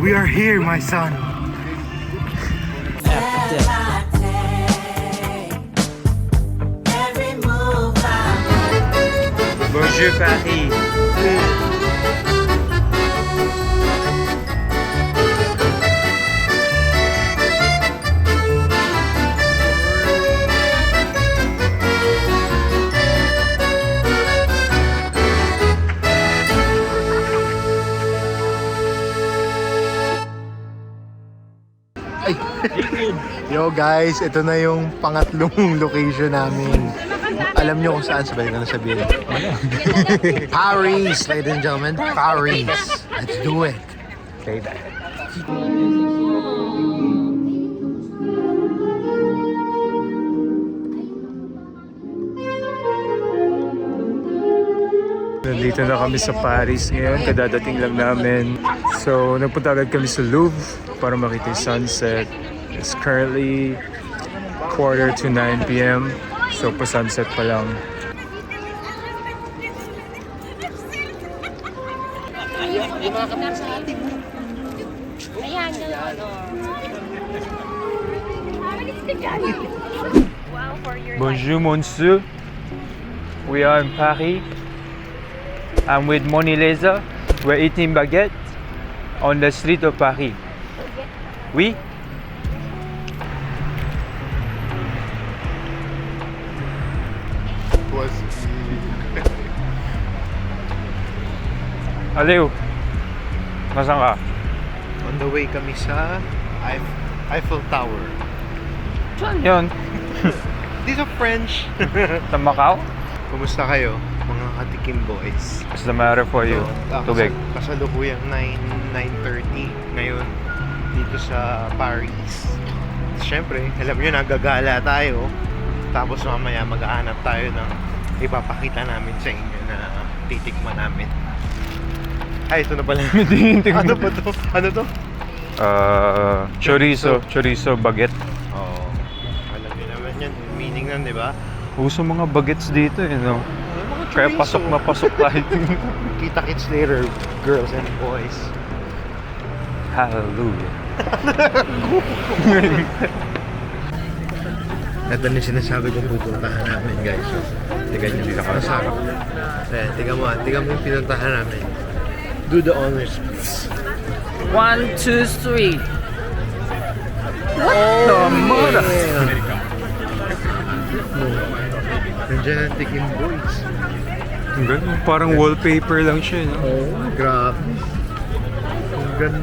We are here, my son. Bonjour Paris. Yo guys, ito na yung pangatlong location namin. Alam nyo kung saan, sabay ko na sabihin. Paris, ladies and gentlemen, Paris. Let's do it. Baby. Nandito na kami sa Paris ngayon, kadadating lang namin. So, nagpunta agad kami sa Louvre para makita yung sunset. It's currently 8:45 p.m. So, pa-sunset pa lang. Bonjour, monsieur. We are in Paris. I'm with Moni Leza. We're eating baguette on the street of Paris. Oui? Aliw, nasaan ka? On the way kami sa Eiffel Tower. Saan yun? Dito French. Sa Macau? Kumusta kayo, mga katikim boys? What's the matter for you? Tubig. Kasalukuyang 9:30 ngayon dito sa Paris. Siyempre, alam nyo, nagagala tayo. Tapos mamaya mag-aanap tayo ng ipapakita namin sa inyo na titikman namin. Ay, ito na pala. Ano ba to? Ano to? Chorizo baguette. Oo. Alam nyo naman yan. Meaning nun, di ba? Uso mga baguettes dito no? Kaya pasok na pasok tayo. Kita-kits later, girls and boys. Hallelujah. Ito na sinasabi kong pupuntahan namin, guys. So, tignan nyo dito. Masarap. Tignan mo yung pinuntahan namin. Do the honors, please. 1, 2, 3. What the mother? Nandiyan ang Tikim Boys. Ang ganda. Parang wallpaper lang siya, no? Oh, grabe. Ang ganda.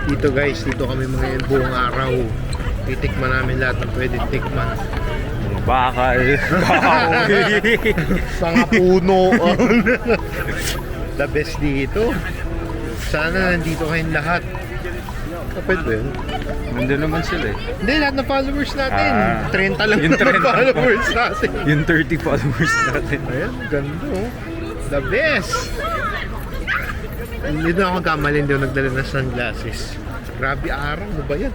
Dito guys, dito kami mga buong araw. Titikman namin lahat ng pwedeng tikman. Bakal. Sanga puno. The best dito. Sana nandito kayong lahat. Kapit ba yun? Nandun naman sila eh. Hindi, lahat ng followers natin. 30 lang yung naman 30 followers natin. Yung 30 followers natin. Ayan, ganda oh. The best. Hindi na ako kamali, hindi ako nagdala ng sunglasses. Grabe araw, ano ba yan?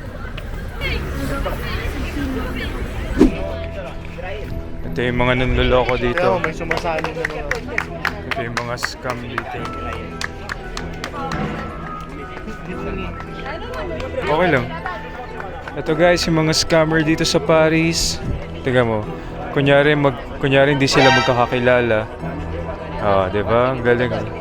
Ito yung mga nanloloko dito. Kaya may sumasali na mga... Ito yung mga scam dito. Okay lang. Ito guys, yung mga scammer dito sa Paris. Tingnan mo. Kunyari hindi sila magkakakilala. Di ba? Ang galing.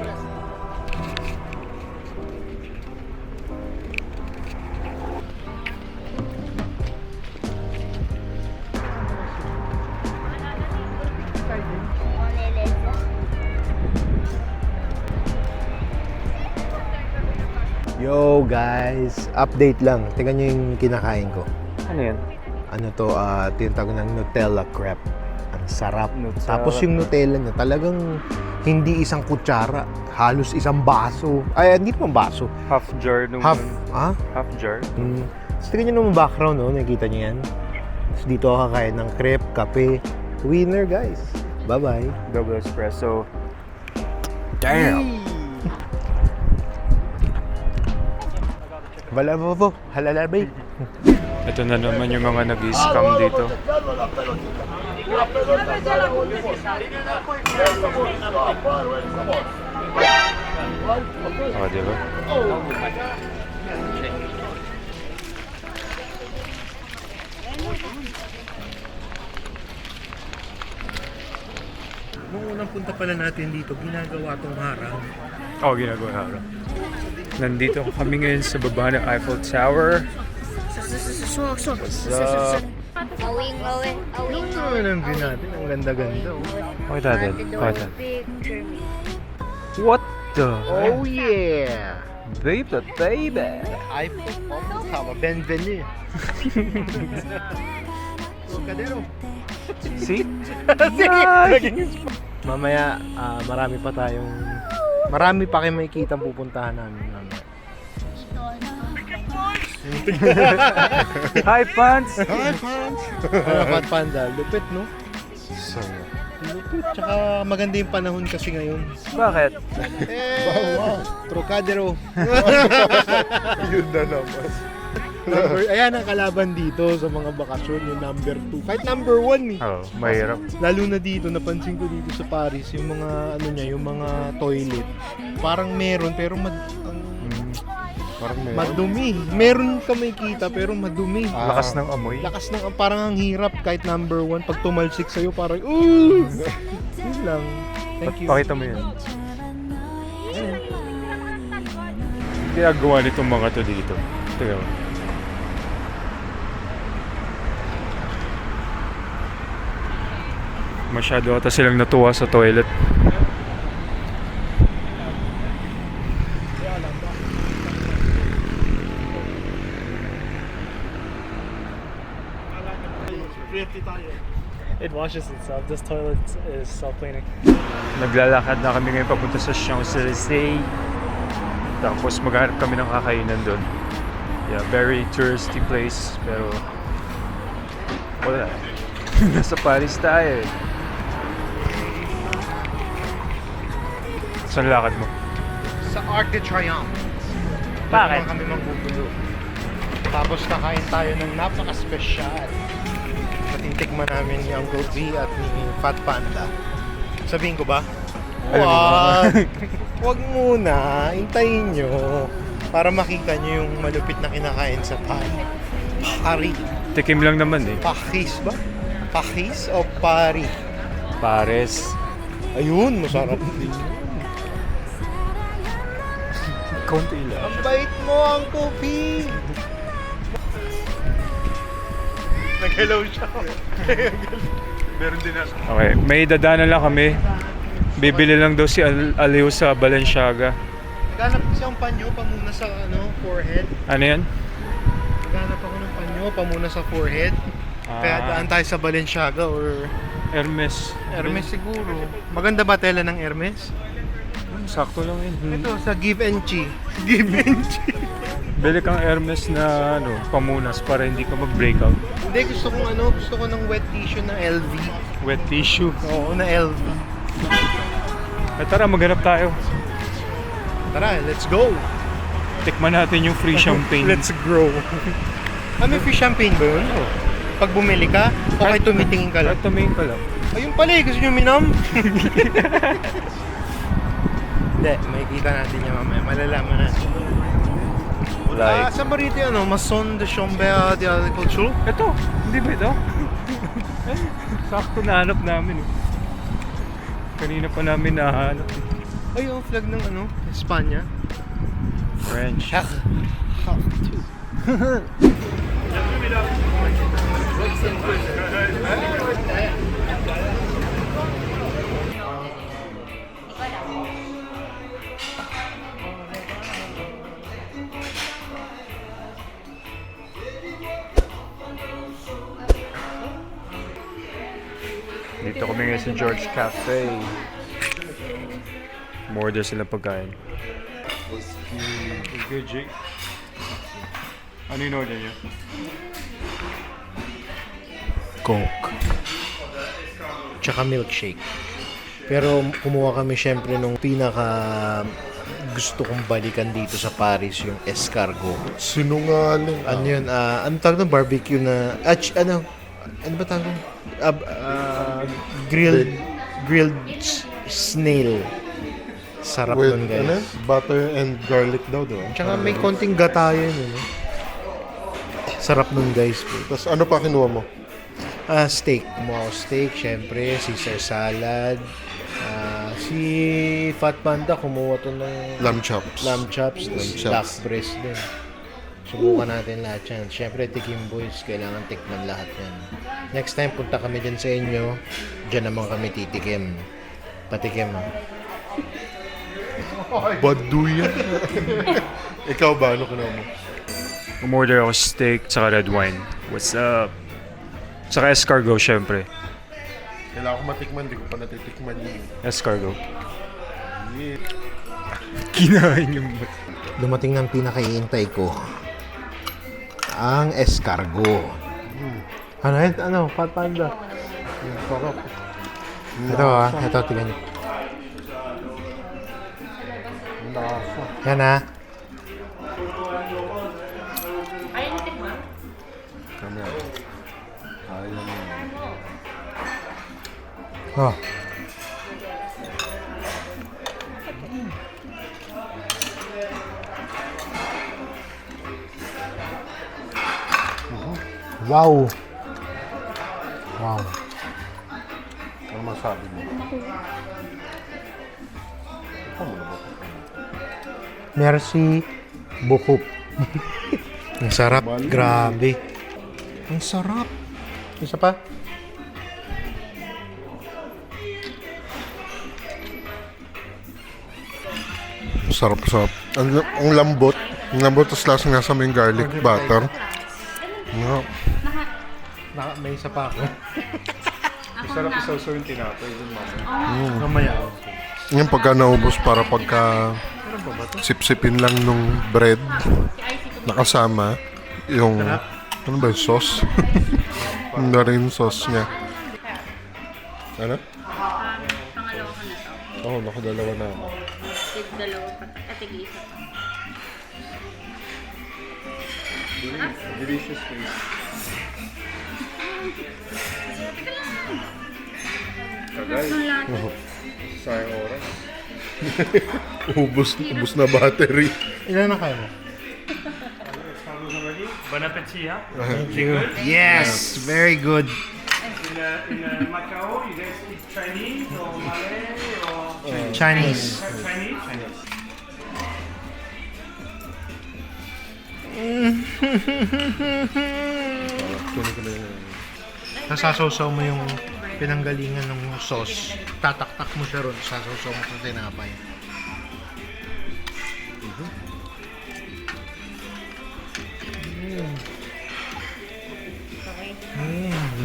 Yo guys, update lang. Tingnan nyo yung kinakain ko. Ano yan? Ano to, tinatawag ng Nutella crepe. Ang sarap. Nutella. Tapos yung Nutella niya, talagang hindi isang kutsara. Halos isang baso. Ay, hindi naman baso. Half jar nung... Half jar? So, tingnan nyo naman background, no? Nakikita nyo yan? So, dito ako kakain ng crepe, kape. Winner, guys. Bye-bye. Double espresso. Damn! Balababo, halalabay. Ito na naman yung mga nag-scam dito. Oh, di ba? Nung unang punta pala natin dito, ginagawa tong harang. Oo, ginagawa na. Nandito kami ngayon sa baba ng Eiffel Tower. What's up? Awing. Yung naman ang view natin, ang ganda-ganda. Oh. What that? What that? What the? Oh yeah! Baby, baby. iPhone Tower, Benvenue. Kadero. See? Mamaya, marami pa kayong makikita pupuntahan namin mamaya. Hi, Pants! Hi, Pants! Fat Panda, lupit, no? So, Lupit, tsaka maganda yung panahon kasi ngayon. bakit? Trocadero. Yun na naman. Ayan ang kalaban dito sa mga bakasyon, yung number 2. Kahit number 1 eh. Oo, mahirap. Lalo na dito, napansin ko dito sa Paris, yung mga yung mga toilet. Parang meron pero Parang madumi. Meron ka makikita pero madumi. Lakas ng amoy. Lakas ng parang ang hirap kahit number 1 pag tumalsik sa'yo parang ooh. Yun lang. Thank you. Pakita mo yan. Ginagawa nitong mga to dito. Tingnan mo. Masyado ata silang natuwa sa toilet. It washes itself. This toilet is self-cleaning. Naglalakad na kami ngayon papunta sa Champs-Élysées. Tapos maghanap kami ng kakainan doon. Yeah, very touristy place. Pero wala. Nasa Paris tayo eh. Saan lakad mo? Sa Arc de Triomphe. Bakit? Doon kami magbubulo. Tapos kakain tayo ng napaka-special. Titikman namin ni Uncle V at ni Fat Panda. Sabihin ko ba? Wag! Wag muna. Hintayin nyo. Para makita nyo yung malupit na kinakain sa Paris. Tikim lang naman eh. Paris ba? Paris o Paris? Pares. Ayun, masarap din. Konti lang. Ang bait mo, Uncle V! Nag-hello siya. Meron din na. Okay, may dadaanan lang kami. Bibili lang daw si Aliw sa Balenciaga. Naghanap kasi ang panyo pamuna sa forehead. Ano yan? Naghanap ako ng panyo pamuna sa forehead. Kaya daan tayo sa Balenciaga or Hermes. Hermes siguro. Maganda ba tela ng Hermes? Sakto lang yun. Ito sa Give and Chi. Give and Chi. Bili kang Hermes na pamunas para hindi ka mag-breakout. Hindi, gusto ko ng wet tissue na LV. Wet tissue. Oo, na LV. Tara, maghanap tayo. Tara, let's go. Tikman natin yung free champagne. Let's grow. May free champagne ba yun? Pag bumili ka, o kahit tumitingin ka lang? Kahit tumingin ka lang. Ayun pala eh, gusto nyo minum? Hindi, makikita natin yan mamaya. Malalaman natin. Like, Saan ba rito yan? Maison de Chambert de Agriculture? ito. Hindi ba ito? Sakto nahanap namin eh. Kanina pa namin nahanap eh. Ay, yung flag ng Espanya. French. Dito kami ngayon sa George Cafe. Order sila pagkain. Good, Jake. Ano yung order niyo? Coke. Tsaka milkshake. Pero kumuha kami syempre nung pinaka gusto kong balikan dito sa Paris, yung escargot. Sinungaling. Ano yun? Ano tawag ng barbecue na... ano ba tawag? Grilled snail. Sarap With, nun, guys. ano? Butter and garlic daw, di ba? Tsaka may konting gata yun, Sarap nun, guys. Tapos ano pa kinuha mo? Steak. Kumuha ako steak, syempre. Caesar salad. Si Fat Panda kumuha to ng Lamb chops. lamb chops, Lamb tapos chops. duck breast din. Subukan natin lahat yan. Syempre, Tikim Boys, kailangan tikman lahat yan. Next time, punta kami dyan sa inyo. Dyan naman kami titikim. Patikim. Baduyan. Ikaw ba? Ano kinuha mo? Umorder ako steak tsaka red wine. What's up? Tsaka escargot, syempre. Kailangan ko matikman. Di ko pa natitikman yun. Escargot. Kinain yung... Dumating ng pinakaiintay ko. Ang escargot. Ano yun? Ano? Fat Panda. Sarap. Ito ito, tingnan nyo. Lasa. Yan Kami ako. Ayaw mo. Oh. Wow. Wow. Ano masabi mo? Merci beaucoup. Ang sarap. Grabe. Ang sarap. Isa pa? Sarap. Ang lambot. Ang lambot, tapos lasang nasa may garlic butter. No. May isa pa ako. Sarap isaw yung tinapay dun, mama. Mamaya. Yung pagka naubos para pagka sipsipin lang nung bread nakasama yung ano ba yung sauce? Yung na rin sauce niya. Ano? Pangalawa ko na to. Oo, nakadalawa na ako. Dalawa pa. At isa pa. Delicious food. Kagay, sayang oras. Ubus na battery. Ilan na kaya mo? Bon appetit, huh? Yes! Very good. In Macau, you guys speak Chinese or Malay or Chinese. Chinese? Nasasawsaw mo yung pinanggalingan ng sauce. Tataktak mo siya ron. Sasawsaw mo sa tinapay.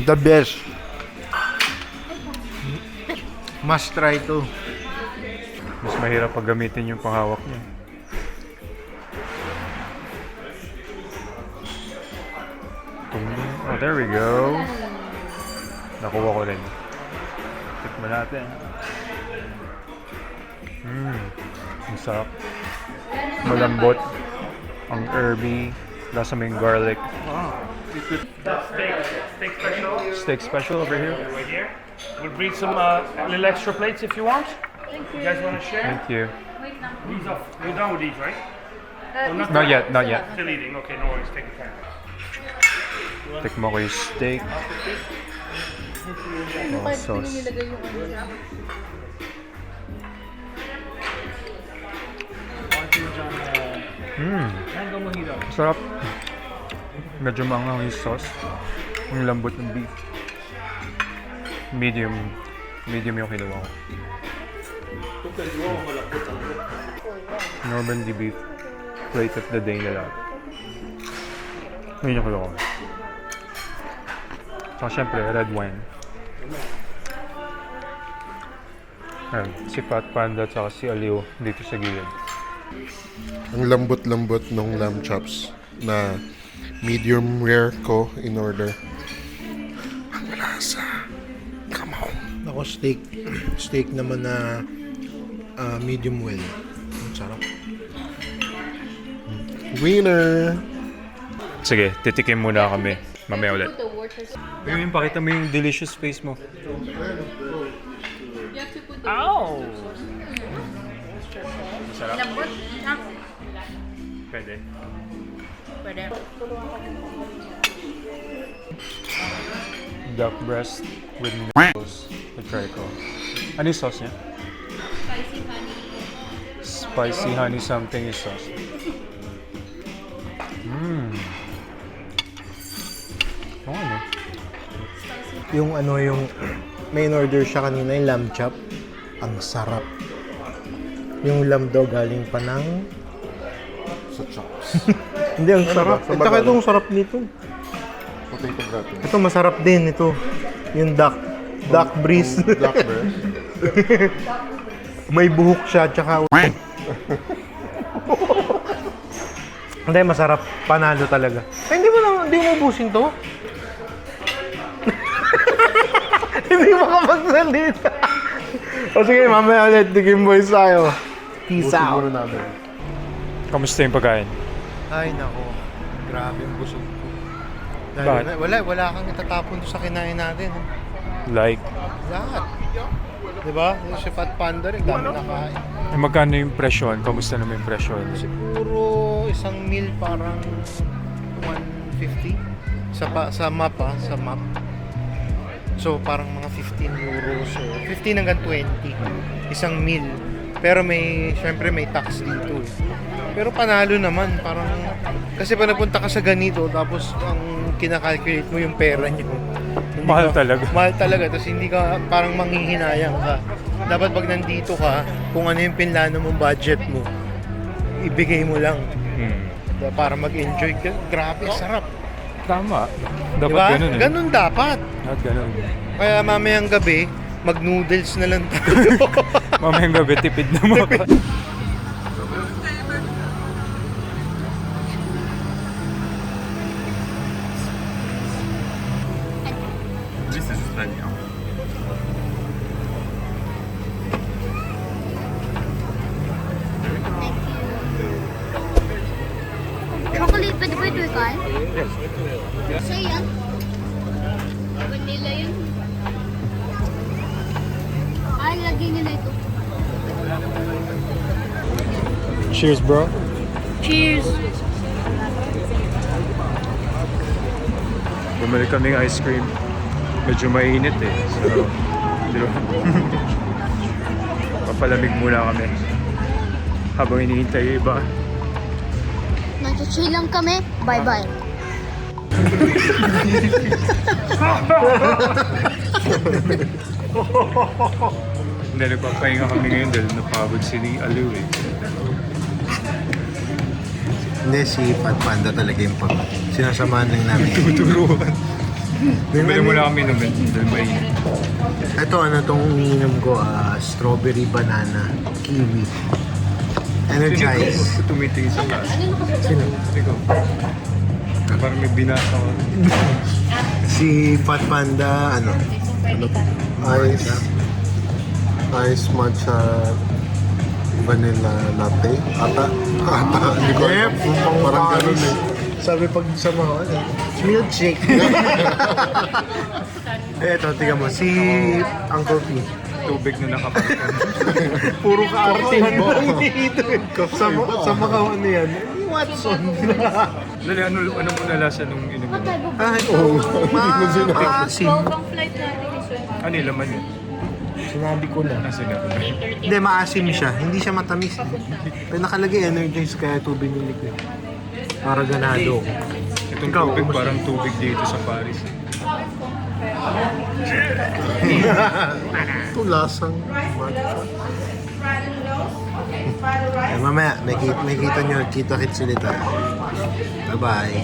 The best. Must try to. Mas mahirap pag gamitin yung panghawak niya. Oh, there we go. Nakuha ko rin. Tikman natin. Ang sarap. Malambot. Ang herby. Lasa may garlic. Steak special Steak special over here. right here. We'll bring some little extra plates if you want. You guys want to share? Thank you. These off. You're done with these, right? Not yet, not yet. Still eating. Okay, no worries. Take your time. Tikman ko yung steak. Oh, sauce. Mango mojito. Sarap. Medyo maanghang yung sauce. Ang lambot ng beef. Medium yung kinuha ko. Normandy beef. Plate of the day na lahat. Yun yung kinuha ko. Saka syempre, red wine. Ayan, si Fat Panda at saka si Aliw dito sa gilid. Ang lambot-lambot ng lamb chops na medium rare ko in order. Ang lasa. Come on. Ako steak. Steak naman na medium well. Ang sarap. Winner! Sige, titikim muna kami. Mamaya ulit. Yung pakita mo yung delicious face mo. Oh! Sarap. Lambot. Ah, Pwede. pwede. Duck breast with noodles. I-try ko. Ano yung sauce niya? Spicy honey. Spicy honey something is sauce. Oh, ano? Yung main order siya kanina, yung lamb chop. Ang sarap. Yung lamb daw galing pa ng... Sa chops. Hindi, ang sarap. Sa At saka bagal. itong sarap nito. Potato gratin. Ito, masarap din ito. Yung duck breast. Black bear. May buhok siya, tsaka... Hindi, masarap. Panalo talaga. Ay, hindi mo ubusin to? Hindi makapagsalita. O sige, mamaya ulit. Digim boys tayo. Peace Busin out. muna namin. Kamusta yung pagkain? Ay, nako. Grabe ang busog ko. Bakit? Wala kang itatapon sa kinain natin. Like, Lahat. Diba? Si Fat Panda rin, dami nakain. magkano yung presyon? Kamusta naman yung presyon? Siguro isang meal parang 150 sa map. So parang mga 15 euros o 15 hanggang 20 isang meal. Pero syempre may tax dito eh. Pero panalo naman, parang kasi pa napunta ka sa ganito tapos ang kinakalculate mo yung pera niyo. Mahal talaga. Mahal talaga, tapos hindi ka parang manghihinayang ka. Dapat pag nandito ka, kung ano yung pinlano mong budget mo, ibigay mo lang para mag-enjoy ka. Grabe, sarap. Tama. Dapat Diba? ganun eh. Ganun dapat. Dapat ganun. Kaya mamayang gabi, mag-noodles na lang tayo. Mamayang gabi, tipid na mo. Chocolate, pwede ba ito ikain? Sa'yo yan? Vanilla yun. Ay, lagay nila ito. Cheers, bro. Cheers! Bumili kaming ice cream. Medyo mainit eh. So, di ba? Papalamig muna kami. Habang hinihintay yung iba. Nag-chill lang kami. Bye-bye. Hindi, nagpapahinga kami ngayon dahil napagod si Alu eh. Hindi, si Fat Panda talaga yung pag sinasamahan lang namin. Tuturuan. Bumili muna kami naman dahil mainit. Ito, tong iniinom ko, strawberry banana kiwi. Energize. Tumitingin sa taas. Sino? Ikaw. Parang may binasa ko. Si Fat Panda, Ice matcha vanilla latte. Ata. Hindi ko alam. Parang ganun eh. Sabi pag sa mga milkshake. Eto, tingnan mo, si Uncle P. Tubig na nakapagod. Puro kaartihan lang dito. Sa mga ano yan, Watson. Dali, ano muna lasa nung inumin? Ay, oo. Maasim. Bawang flight natin is Ano yung laman yun? Sinabi ko na. Nasa na? Hindi, maasim siya. Hindi siya matamis. Pero nakalagay energize kaya ito binili ko. Para ganado. Itong Ikaw, tubig kumusta? parang tubig dito sa Paris. Ito lasang matcha. Eh, mamaya, may kita nyo, kita-kits ulit tayo. Bye-bye.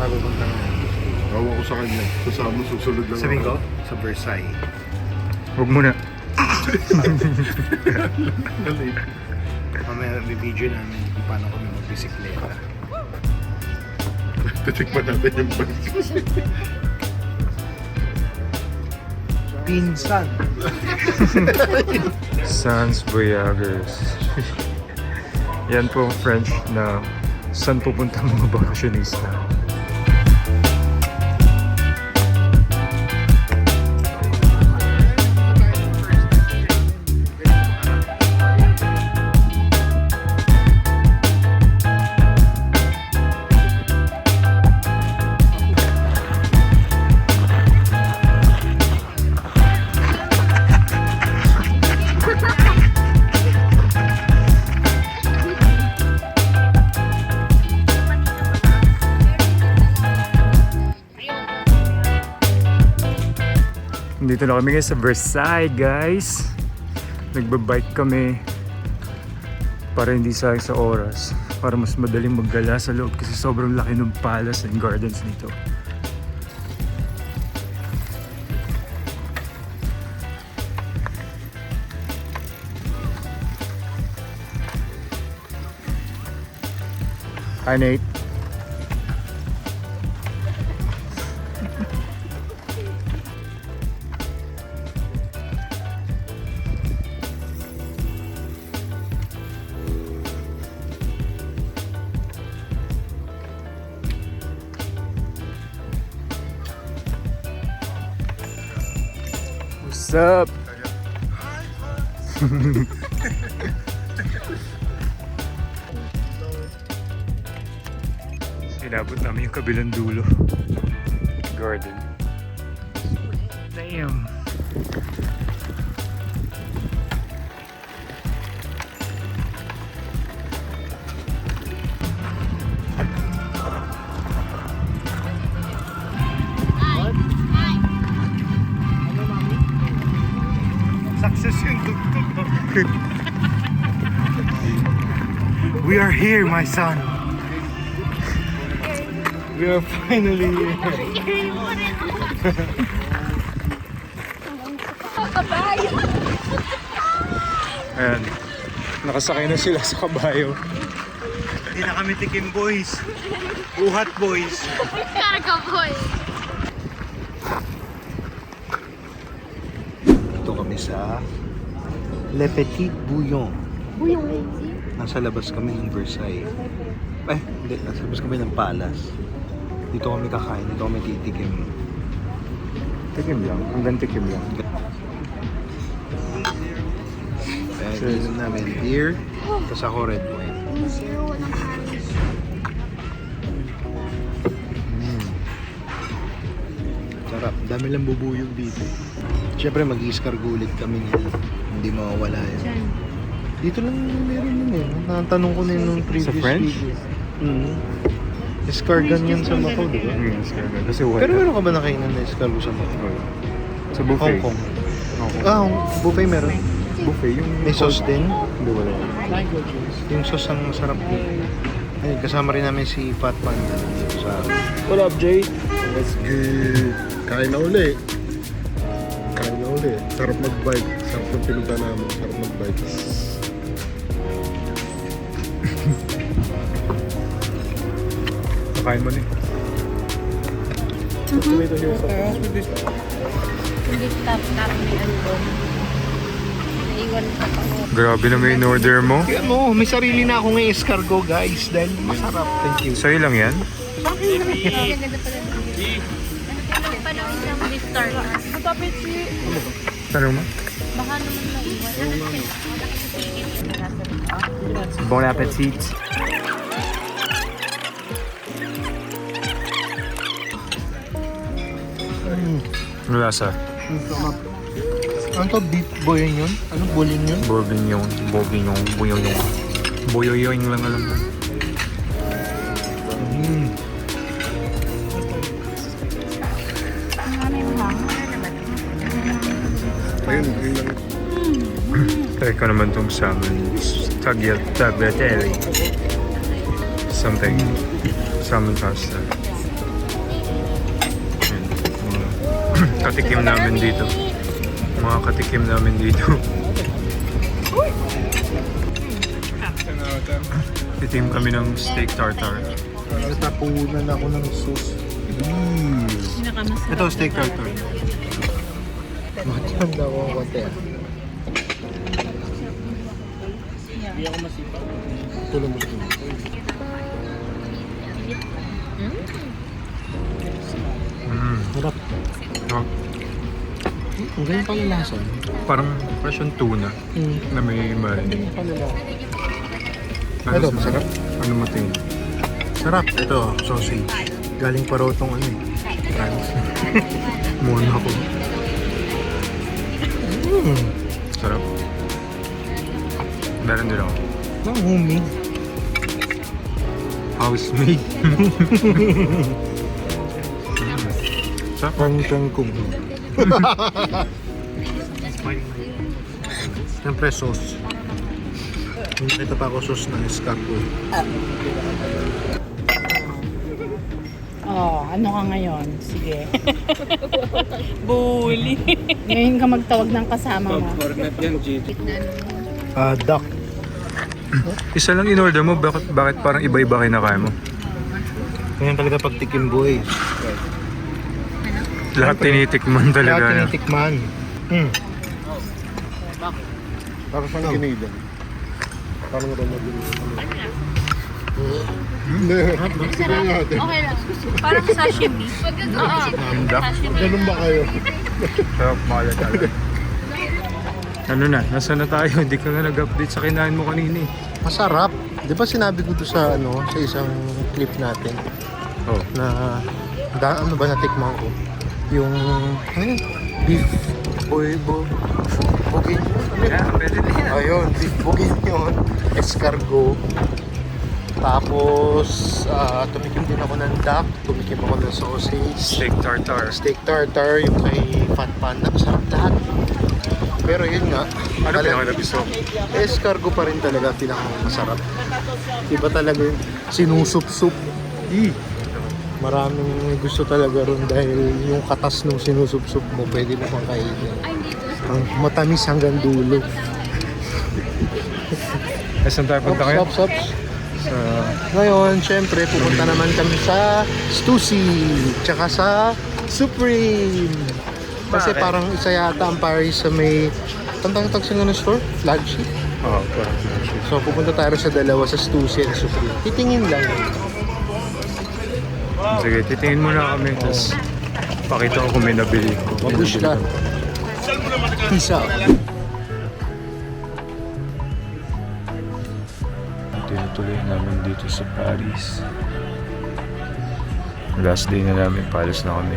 Pupunta na. Awa ko sa kanya. Kasama susunod lang. Sabihin ko, sa Versailles. Huwag muna. Mamaya, video namin kung paano kami magbisikleta. Titikman natin yung bike. Pinsan. Sans Voyagers. Yan po ang French na saan pupunta ang mga bakasyonista. Dito na kami ngayon sa Versailles, guys. Nagbabike kami para hindi sayang sa oras. Para mas madaling maggala sa loob kasi sobrang laki ng palace and gardens nito. Hi, Nate. What's up? Inabot namin yung kabilang dulo. Garden. Damn. Success yung tugtog. We are here, my son. We are finally here. Ayan. Nakasakay na sila sa kabayo. Hindi na kami tikim boys. Buhat boys. Cargo boy. Ito kami sa Le Petit Bouillon. Nasa labas kami ng Versailles. Hindi. Nasa labas kami ng Palace. Dito kami kakain. Dito kami titikim. Tikim lang. Hanggang tikim lang. Kaya ininom namin beer. Tapos ako red wine. Sarap. Dami lang bubuyog dito. Siyempre mag-i-escargot ulit kami ngayon. Hindi mawawala yun. Dito lang meron yun eh. Natanong ko na yun nung previous French? video. Escargot yan sa Macau, di ba? Kasi wala. Pero meron ka ba nakainan na escargot sa Macau? Sa buffet. Hong Kong. Hong Kong. Ah, buffet meron. Buffet. Yung May sauce din. Hindi, wala. Yung sauce ang masarap din. Ayun, kasama rin namin si Fat Panda dito sa... What up, Jay? Let's go. Kain na uli. Kain na uli. Sarap mag-bike. Sarap ng pinunta namin. Sarap mag-bike. Kakain mo na eh. Hindi tap may ano doon. Naiwan pa pa. Grabe na may in-order mo. Kaya mo, may sarili na akong escargot guys dahil masarap. Thank you. Sa'yo lang yan? Ang ganda pala ng Ano pa daw isang beef tartar? Tanong mo? Baka naman naiwan. Bon appetit. Ano lasa? Ano to? Beef boyong yun? Ano? Buling yun? Bourguignon. Bourguignon. Boyoyoing lang alam ko. Ayun, yun lang. Try ko naman tong salmon. Tagliatelle. Something. Salmon pasta. Ayan. Mga katikim namin dito. Mga katikim namin dito. Titim kami ng steak tartare. Natapunan ako ng sauce. Ito, steak tartar. Matanda ko ang konti ah. Tulong mo ito. Harap. Oh, Ang ganyan pala lasa. parang fresh yung tuna na may marinade. Ito, masarap. Ano mo tingin? Sarap. Ito, sausage. Galing pa raw tong ano eh. France. Muna ako. Sarap. Meron din ako. Ang homemade. House-made. Sarap. Pang kong Siyempre sauce. Nakita pa ako sauce ng escargot. Oh, ano ka ngayon? Sige. Bully. Ngayon ka magtawag ng kasama mo. Duck. Isa lang in-order mo, bakit parang iba-iba kinakain mo? Ganyan talaga pag tikim boy. Lahat tinitikman talaga. Lahat no? tinitikman. Para siyang ginilang. Parang Okay lang. Parang sashimi. Ganun ba kayo? Sarap makalat talaga. Ano na, nasa na tayo? Hindi ka nga nag-update sa kinain mo kanina eh. Masarap. Di ba sinabi ko to sa sa isang clip natin Oh. na ano ba natikman ko? Yung beef bourguignon. Yeah, pwede na yan. Ayun, beef bourguignon, escargot. Tapos tumikim din ako ng duck, tumikim ako ng sausage, Steak tartare. steak tartare, yung kay Fat Panda, masarap lahat. Pero yun nga, Ano pinaka-nabiso? escargot pa rin talaga pinakamasarap. Iba talaga yung sinusup-sup. Maraming gusto talaga ron dahil yung katas nung sinusup-sup mo, pwede mo pang kainin. Ang matamis hanggang dulo. Saan tayo punta kayo? Stop. Ngayon, syempre, pupunta naman kami sa Stussy, tsaka sa Supreme. Kasi Bakit? parang isa yata ang Paris sa may tantang-tag sa ng store, flagship. Oo, parang So pupunta tayo sa dalawa, sa Stussy and Supreme. Titingin lang. sige, titingin muna kami. Tapos pakita ko kung may nabili. Mabush ka. Peace out. Tinutuloy namin dito sa Paris. Last day na namin, palis na kami.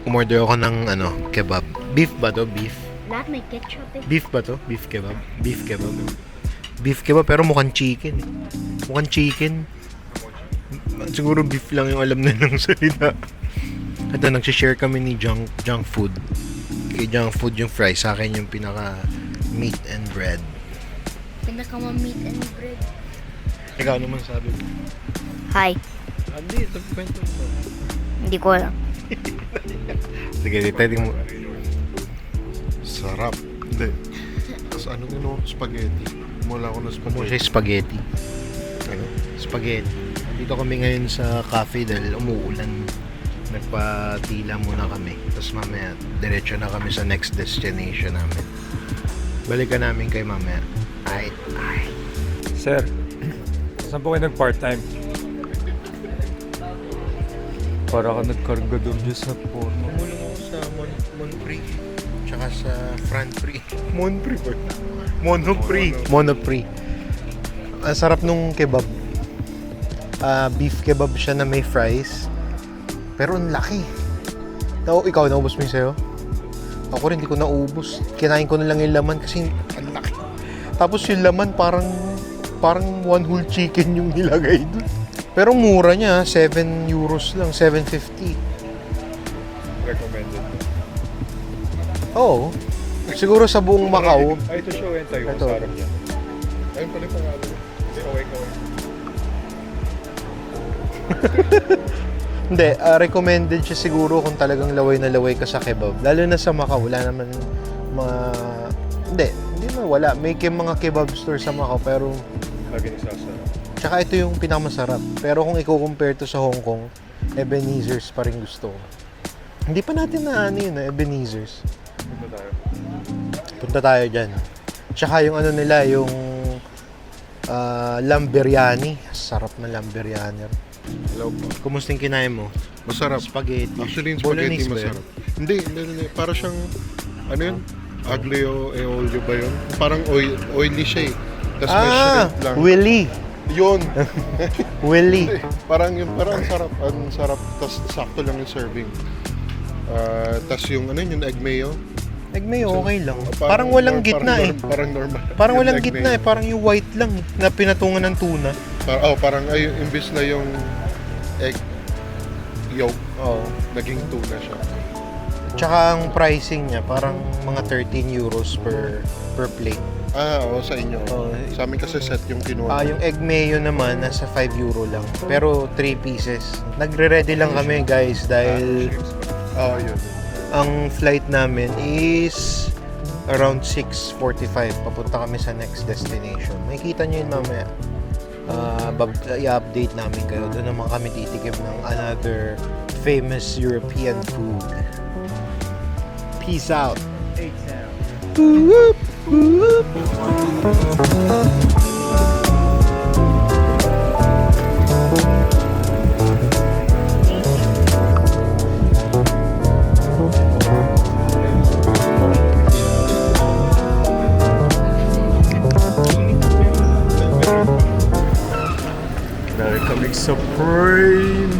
Umorder ako ng kebab. Beef ba to? Beef? Lahat may ketchup eh. Beef ba to? Beef kebab? Beef kebab. Beef kebab pero mukhang chicken. Mukhang chicken. Siguro beef lang yung alam na ng salita. At nagsishare kami ni junk food. Kay junk food yung fries. Sa akin yung pinaka meat and bread. Pinaka-meat and bread. Ikaw naman sabi mo. Hi. Hindi, ito kwento mo. Hindi ko alam. Sige, titing mo. Sarap. Hindi. Tapos ano yun ako? Spaghetti. Mula ako ng Kumuha siya spaghetti. spaghetti. Spaghetti. Dito kami ngayon sa cafe dahil umuulan. Nagpatila muna kami. Tapos mamaya, diretso na kami sa next destination namin. Balikan namin kay mamaya. Ay. Sir, saan po kayo nag-part-time? Para ka nagkargador dyan sa porno. Kumulong ako sa Monoprix. Tsaka sa Franprix. Monoprix ba? Monoprix. Ang sarap nung kebab. Beef kebab siya na may fries. Pero ang laki. Ikaw, naubos mo yung sayo? Ako rin, hindi ko naubos. Kinain ko na lang yung laman kasi ang laki. Tapos yung laman parang one whole chicken yung nilagay doon. Pero mura niya, 7 euros lang, 7.50. Recommended. Oo. Siguro sa buong Macau. Ay, ito show yan tayo. Ito. Sarap niya. Ayun pala yung pangalan. Hindi, okay. Hindi, recommended siya siguro kung talagang laway na laway ka sa kebab. Lalo na sa Macau, wala naman mga... Hindi na wala. May mga kebab store sa Macau, pero... Lagi nisasarap. Tsaka ito yung pinakamasarap. Pero kung i-compare to sa Hong Kong, Ebenezer's pa rin gusto ko. Hindi pa natin na Ebenezer's. Punta tayo. Punta tayo dyan. Tsaka yung nila, yung lamb biryani. Sarap na lamb biryani. Hello po. Kumusta yung kinain mo? Masarap. Spaghetti. Actually, yung spaghetti Bolognese ba yun? masarap. Hindi. Para siyang, ano yun? Aglio e olio ba yun? Parang oily siya eh. Tapos may shrimp lang. Willy. Yun. Willy. Parang sarap. Ang sarap. Tapos sakto lang yung serving. Tapos yung yung egg mayo. Egg mayo, okay lang. Parang walang gitna eh. Parang normal. Parang walang Yung egg gitna eh. mayo. Parang yung white lang eh, na pinatungan ng tuna. Parang imbis na yung egg yolk. Oo. Naging 2 na siya. Tsaka ang pricing niya, parang mga 13 euros per plate. Oo, sa inyo. Oo. Sa amin kasi set yung kinuha. Yung egg mayo naman, nasa 5 euro lang. Pero 3 pieces. Nagre-ready lang kami guys dahil Yun. ang flight namin is around 6:45. Papunta kami sa next destination. Makikita nyo yun mamaya. I-update namin kayo. Doon naman kami titikim ng another famous European food. Peace out. Dahil kaming Supreme.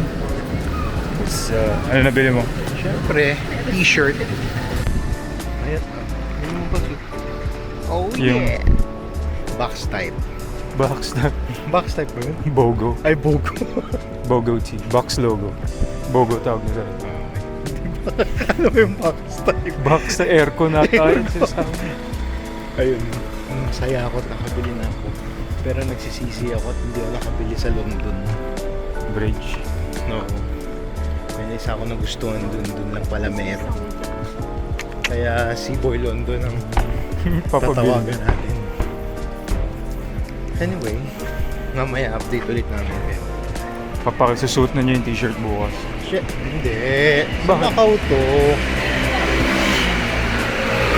Ano nabili mo? Siyempre, t-shirt. Ayan. Ano mo ba? Oh Yung- yeah. Box type. Box na. Box type ba yun? Bogo. Ay, Bogo. Bogo T. Box logo. Bogo tawag nila. Ano yung box type? Box na aircon na tayo. Ayun. Masaya ako at nakabili na ako. Pero nagsisisi ako at hindi ako nakabili sa London. Bridge. No. May isa ako nagustuhan dun lang pala meron. Kaya si Boy London ang tatawagan natin. Anyway, mamaya update ulit namin kayo. Papakisusuot na niya yung t-shirt bukas. Shit, hindi. Bakit? Macau to.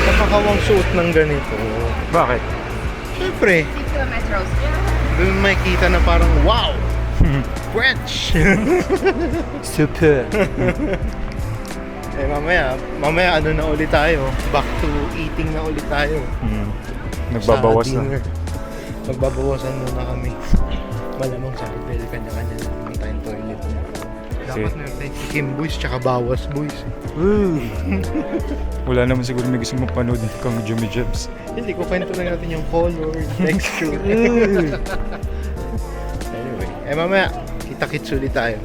Sa Macau ang suot ng ganito. Bakit? Siyempre, doon makikita na parang wow! French! Super. mamaya ano na ulit tayo. Back to eating na ulit tayo. Nagbabawas Sa na. dinner. Magbabawasan muna kami. Malamang sa hotel, kanya-kanya naman tayong toilet na. Dapat meron tayong chicken boys tsaka bawas boys. Wala naman siguro may gusto mapanood kang Jimmy Jebs. Hindi ko kwento na natin yung color, texture. Anyway, mamaya, kita-kits ulit tayo.